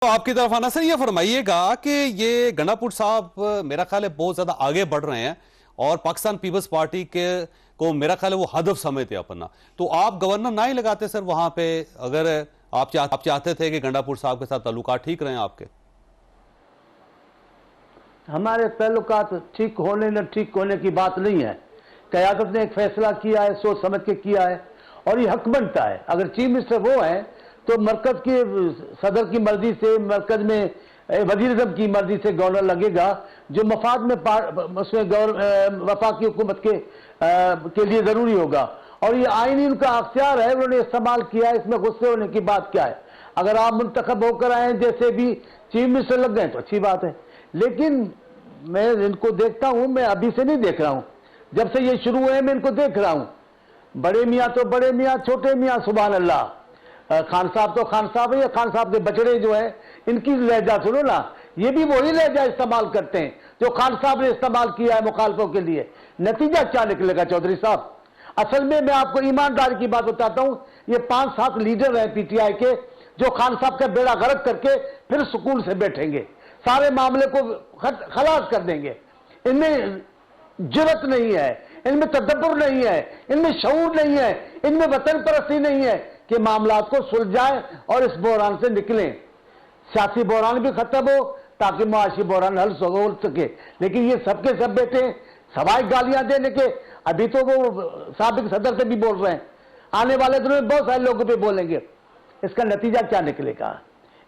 तो आपकी तरफ आना सर, ये फरमाइएगा कि ये गंडापुर साहब मेरा ख्याल है बहुत ज्यादा आगे बढ़ रहे हैं और पाकिस्तान पीपल्स पार्टी के को मेरा ख्याल है वो हदफ समझते अपना, तो आप गवर्नर ना ही लगाते सर वहां पे, अगर आप चाहते थे कि गंडापुर साहब के साथ ताल्लुकात ठीक रहे आपके। हमारे ताल्लुकात ठीक होने न ठीक होने की बात नहीं है। क़यादत ने एक फैसला किया है, सोच समझ के किया है और ये हक बनता है। अगर चीफ मिनिस्टर वो है तो मरकज के सदर की मर्जी से, मरकज में वजीर आज़म की मर्जी से गवर्नर लगेगा जो मफाद में उसमें वफाकी हुकूमत के लिए ज़रूरी होगा। और ये आईनी उनका अख्तियार है, उन्होंने इस्तेमाल किया है, इसमें गुस्से होने की बात क्या है। अगर आप मुंतखब होकर आए जैसे भी चीफ मिनिस्टर लग गए तो अच्छी बात है, लेकिन मैं इनको देखता हूं, मैं अभी से नहीं देख रहा हूं, जब से ये शुरू हुए मैं इनको देख रहा हूं। बड़े मियाँ तो बड़े मियाँ, छोटे मियाँ सुभान अल्लाह। खान साहब तो खान साहब है, या खान साहब के बछड़े जो है इनकी लहजा सुनो ना, ये भी वही लहजा इस्तेमाल करते हैं जो खान साहब ने इस्तेमाल किया है मुखालफों के लिए। नतीजा क्या निकलेगा चौधरी साहब? असल में मैं आपको ईमानदारी की बात बताता हूं, ये 5-7 लीडर हैं पीटीआई के जो खान साहब का बेड़ा गर्क करके फिर सुकून से बैठेंगे, सारे मामले को खलास कर देंगे। इनमें जुर्रत नहीं है, इनमें तदब्बुर नहीं है, इनमें शऊर नहीं है, इनमें वतन परस्ती नहीं है कि मामलात को सुलझाएं और इस बहरान से निकलें। सियासी बहरान भी खत्म हो ताकि मुआशी बहरान हल हो सके, लेकिन ये सबके सब बैठे सवाई गालियां देने के। अभी तो वो साबिक सदर से भी बोल रहे हैं, आने वाले दिनों में बहुत सारे लोगों पे बोलेंगे। इसका नतीजा क्या निकलेगा?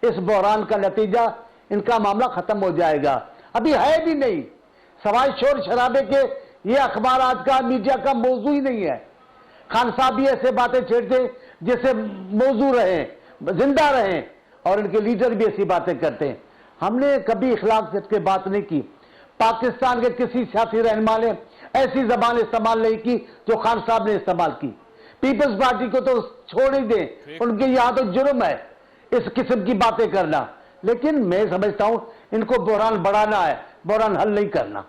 इस बहरान का नतीजा इनका मामला खत्म हो जाएगा। अभी है भी नहीं, सवाई शोर शराबे के ये अखबार आज का मीडिया का मौजू ही नहीं है। खान साहब भी ऐसे बातें छेड़ते जिससे मौजू रहे, जिंदा रहे, और इनके लीडर भी ऐसी बातें करते हैं। हमने कभी इखलाक से इसके बात नहीं की। पाकिस्तान के किसी सियासी रहनुमा ने ऐसी जबान इस्तेमाल नहीं की जो खान साहब ने इस्तेमाल की। पीपल्स पार्टी को तो छोड़ ही दें, उनके यहां तो जुर्म है इस किस्म की बातें करना। लेकिन मैं समझता हूं इनको बहरान बढ़ाना है, बहरान हल नहीं करना।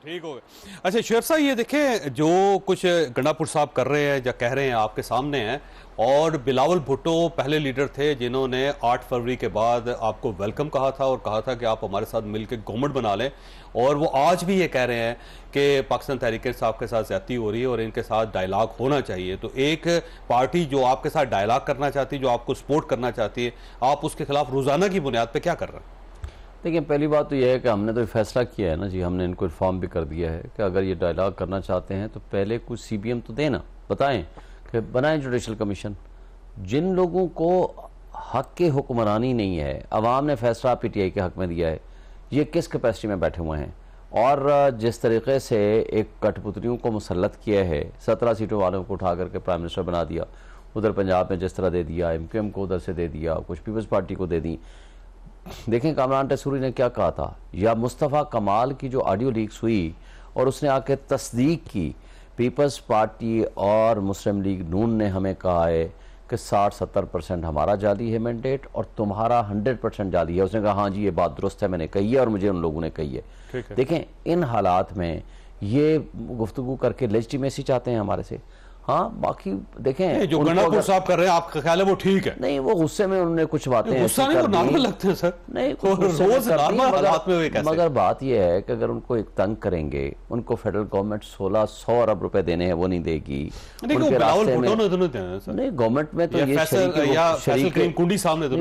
ठीक हो गया। अच्छा शेर साहब, ये देखें जो कुछ गंडापुर साहब कर रहे हैं या कह रहे हैं आपके सामने हैं, और बिलावल भुट्टो पहले लीडर थे जिन्होंने 8 फरवरी के बाद आपको वेलकम कहा था और कहा था कि आप हमारे साथ मिलकर गवर्नमेंट बना लें, और वो आज भी ये कह रहे हैं कि पाकिस्तान तहरीक साहब के साथ ज्यादती हो रही है और इनके साथ डायलॉग होना चाहिए। तो एक पार्टी जो आपके साथ डायलॉग करना चाहती है, जो आपको सपोर्ट करना चाहती है, आप उसके खिलाफ रोजाना की बुनियाद पर क्या कर रहे हैं? देखिए, पहली बात तो यह है कि हमने तो फैसला किया है ना जी, हमने इनको इन्फॉर्म भी कर दिया है कि अगर ये डायलॉग करना चाहते हैं तो पहले कुछ सीबीएम तो देना, बताएं कि बनाएं जुडिशल कमीशन। जिन लोगों को हक के हुक्मरानी नहीं है, अवाम ने फैसला पीटीआई के हक में दिया है, ये किस कैपेसिटी में बैठे हुए हैं? और जिस तरीके से एक कठपुतलियों को मुसल्लत किया है, 17 सीटों वालों को उठा करके प्राइम मिनिस्टर बना दिया, उधर पंजाब में जिस तरह दे दिया, एमक्यूएम को उधर से दे दिया, कुछ पीपल्स पार्टी को दे दी। देखें कामरान टेसूरी ने क्या कहा था, या मुस्तफ़ा कमाल की जो ऑडियो लीक्स हुई और उसने आके तस्दीक की, पीपल्स पार्टी और मुस्लिम लीग नून ने हमें कहा है कि 60-70% हमारा जाली है मैंडेट और तुम्हारा 100% जाली है। उसने कहा हाँ जी ये बात दुरुस्त है, मैंने कही है और मुझे उन लोगों ने कही है। देखें इन हालात में ये गुफ्तगू करके लेजिटिमेसी चाहते हैं हमारे से। हाँ, बाकी देखें जो गंडापुर साहब कर रहे हैं आपका ख्याल है वो ठीक है? नहीं, वो गुस्से में उन्होंने कुछ बातें गुस्सा नहीं, वो नॉर्मल लगते हैं सर। नहीं, रोज नॉर्मल हालात में हुए कैसे? मगर बात यह है कि अगर उनको एक तंग करेंगे, उनको फेडरल गवर्नमेंट 1600 अरब रुपए देने हैं, वो नहीं देगी। नहीं, गवर्नमेंट में तो ये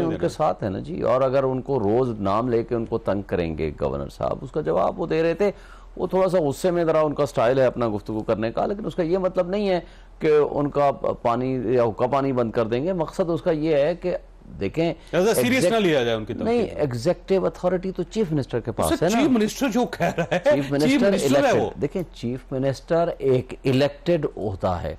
उनके साथ है ना जी। और अगर उनको रोज नाम लेके उनको तंग करेंगे गवर्नर साहब, उसका जवाब वो दे रहे थे। वो थोड़ा सा गुस्से में जरा उनका स्टाइल है अपना गुफ्तगू करने का, लेकिन उसका ये मतलब नहीं है कि उनका पानी या हुक्का पानी बंद कर देंगे। मकसद उसका ये है कि देखें सीरियस ना लिया जाए उनकी तरफ। नहीं, एग्जेक्टिव अथॉरिटी तो चीफ मिनिस्टर के पास है ना। चीफ मिनिस्टर जो कह रहा है, चीफ मिनिस्टर इलेक्टेड। देखें, चीफ मिनिस्टर एक इलेक्टेड होता है,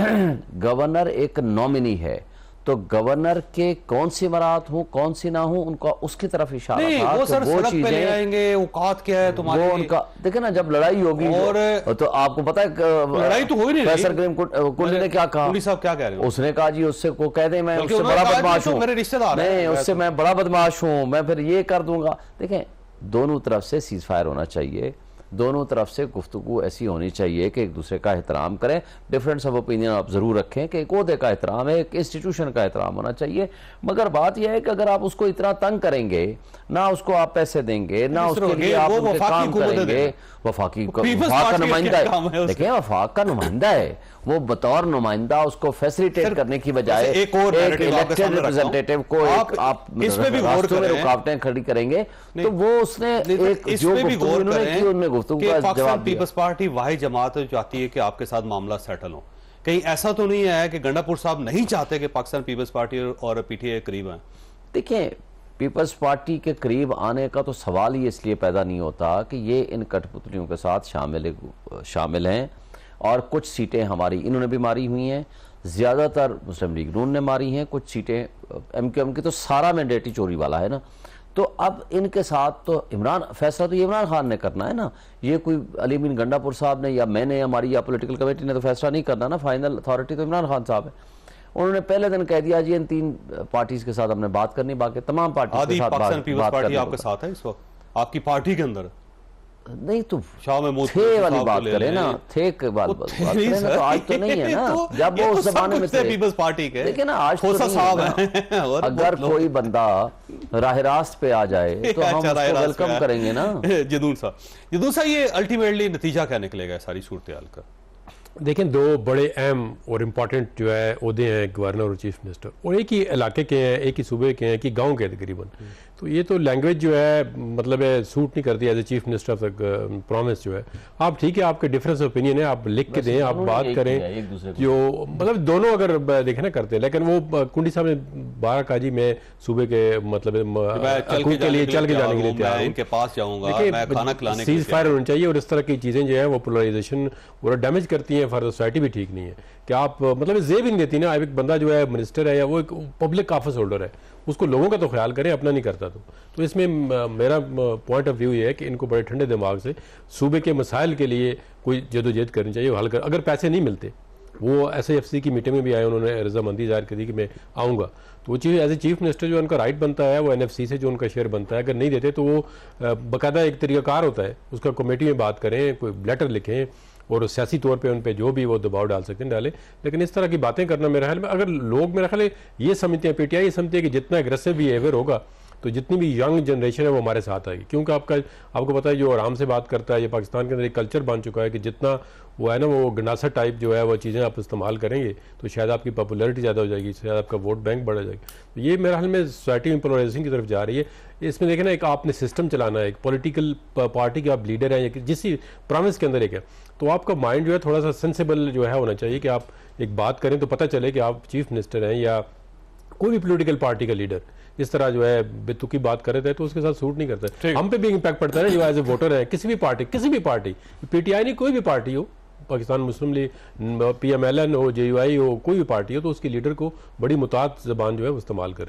गवर्नर एक नॉमिनी है। तो गवर्नर के कौन सी मराहत हो कौन सी ना हो, उनका उसकी तरफ इशारा था। वो सर सड़क पे ले आएंगे, औकात क्या है तुम्हारी? वो उनका देखे ना, जब लड़ाई होगी और तो आपको पता है लड़ाई तो हो ही नहीं। फैसल करीम कुंडी ने क्या कहा? कुंडी साहब क्या कह रहे हैं? उसने कहा जी उससे को कह दे मैं उससे बड़ा बदमाश हूँ, मेरे रिश्तेदार नहीं उससे मैं बड़ा बदमाश हूँ, मैं फिर ये कर दूंगा। देखें दोनों तरफ से सीज फायर होना चाहिए। दोनों तरफ से गुफ्तगू ऐसी होनी चाहिए कि एक दूसरे का एहतराम करें। डिफरेंस ऑफ ओपिनियन आप ज़रूर रखें कि एक ओहदे का एहतराम है, एक इंस्टीट्यूशन का एहतराम होना चाहिए। मगर बात यह है कि अगर आप उसको इतना तंग करेंगे, ना उसको आप पैसे देंगे, ना उसके लिए आप उनके काम करेंगे, वफाक का नुमाइंदा है, देखिए वफाक का नुमाइंदा है, वो बतौर नुमाइंदा उसको फैसिलिटेट करने की बजाय एक इलेक्टेड रिप्रेजेंटेटिव को आप रास्तों में रुकावटें खड़ी करेंगे, तो वो उसने एक जो गुफ्तगू उन्होंने की उनमें गुफ्तगू का जवाब दिया। पीपल्स पार्टी वाहिद जमात जो चाहती है कि आपके साथ मामला सेटल हो। कहीं ऐसा तो नहीं है कि गंडापुर साहब नहीं चाहते कि पाकिस्तान पीपल्स पार्टी और पीटीआई करीब आए? देखिए, पीपल्स पार्टी के करीब आने का तो सवाल ही इसलिए पैदा नहीं होता कि ये इन कठपुतलियों के साथ शामिल हैं, और कुछ सीटें हमारी इन्होंने भी मारी हुई हैं, ज़्यादातर मुस्लिम लीग नून ने मारी हैं, कुछ सीटें MQM की, तो सारा मैंडेट ही चोरी वाला है ना। तो अब इनके साथ तो फैसला तो इमरान खान ने करना है ना, ये कोई अली बिन गंडापुर साहब ने या मैंने या हमारी या पॉलिटिकल कमेटी ने तो फैसला नहीं करना ना, फाइनल अथॉरिटी तो इमरान खान साहब है। उन्होंने पहले दिन कह दिया जी इन 3 पार्टीज के साथ हमने बात करनी, बाकी तमाम पार्टी के साथ बात पार्टी आपके साथ है इस वक्त आपकी पार्टी के अंदर? नहीं तो शाह महमूद थे वाली बात करें ना, थे के बात करें ना, तो आज तो नहीं है ना। जब वो उस जमाने में थे पीपल्स पार्टी के, देखिए ना आज तो साहब है। अगर कोई बंदा राह रास्त पे आ जाए तो हम उसको वेलकम करेंगे ना। जदून साहब ये अल्टीमेटली नतीजा क्या निकलेगा सारी सूरत हाल का? देखें, 2 बड़े अहम और इम्पॉर्टेंट जो है ओहदे हैं गवर्नर और चीफ मिनिस्टर, और एक ही इलाके के हैं, एक ही सूबे के हैं, कि गांव के तकरीबन। तो ये तो लैंग्वेज जो है मतलब है सूट नहीं करती एज ए चीफ मिनिस्टर तक प्रॉमिस जो है। आप ठीक है, आपके डिफरेंस ऑपिनियन है, आप लिख के दें, आप बात करें, जो मतलब दोनों अगर देखें ना करते हैं। लेकिन वो कुंडी साहब ने 12 कहा जी मैं सूबे के मतलब के लिए चल के जाने के लिए तैयार, इनके पास जाऊंगा, मैं खाना खिलाने के लिए, सीज फायर होनी चाहिए। और इस तरह की चीजें जो है वो पोलराइजेशन और डैमेज करती हैं फॉर सोसाइटी, भी ठीक नहीं है कि आप मतलब जेब ही नहीं देती ना। एक बंदा जो है मिनिस्टर है या वो एक पब्लिक ऑफिस होल्डर है, उसको लोगों का तो ख्याल करें, अपना नहीं करता। तो इसमें मेरा पॉइंट ऑफ व्यू ये है कि इनको बड़े ठंडे दिमाग से सूबे के मसाइल के लिए कोई जदोजहद करनी चाहिए, हल कर। अगर पैसे नहीं मिलते, वो SAFC की मीटिंग में भी आए, उन्होंने रजामंदी जाहिर कर दी कि मैं आऊँगा, तो वो चीज़ एज ए चीफ मिनिस्टर जो उनका राइट बनता है वो NFC से जो उनका शेयर बनता है, अगर नहीं देते तो वो बाकायदा एक तरीकाकार होता है, उसका कमेटी में बात करें, कोई लेटर लिखें और सियासी तौर पे उन पे जो भी वो दबाव डाल सकते हैं डालें। लेकिन इस तरह की बातें करना मेरे ख्याल में, अगर लोग मेरे ख्याल ये समझते हैं, PTI ये समझते हैं कि जितना एग्रेसिव बिहेवियर होगा तो जितनी भी यंग जनरेशन है वो हमारे साथ आएगी। क्योंकि आपको पता है जो आराम से बात करता है, ये पाकिस्तान के अंदर एक कल्चर बन चुका है कि जितना वो है ना वो गंडासा टाइप जो है वो चीज़ें आप इस्तेमाल करेंगे तो शायद आपकी पॉपुलैरिटी ज़्यादा हो जाएगी, शायद आपका वोट बैंक बढ़ जाएगी। तो ये मेरे ख्याल में सोसाइटी में पोलराइजेशन की तरफ जा रही है। इसमें देखें ना, एक आपने सिस्टम चलाना है, एक पॉलिटिकल पार्टी के आप लीडर हैं या जिस प्रॉमिस के अंदर एक है, तो आपका माइंड जो है थोड़ा सा सेंसिबल जो है होना चाहिए कि आप एक बात करें तो पता चले कि आप चीफ मिनिस्टर हैं या कोई भी पॉलिटिकल पार्टी का लीडर इस तरह जो है बेतुकी बात कर रहे थे तो उसके साथ सूट नहीं करता। हम पे भी इम्पैक्ट पड़ता है जो एज ए वोटर है, किसी भी पार्टी PTI नहीं, कोई भी पार्टी हो, पाकिस्तान मुस्लिम लीग, PMLN हो, JUI हो, कोई भी पार्टी हो, तो उसके लीडर को बड़ी मुतात ज़बान जो है वो इस्तेमाल करें।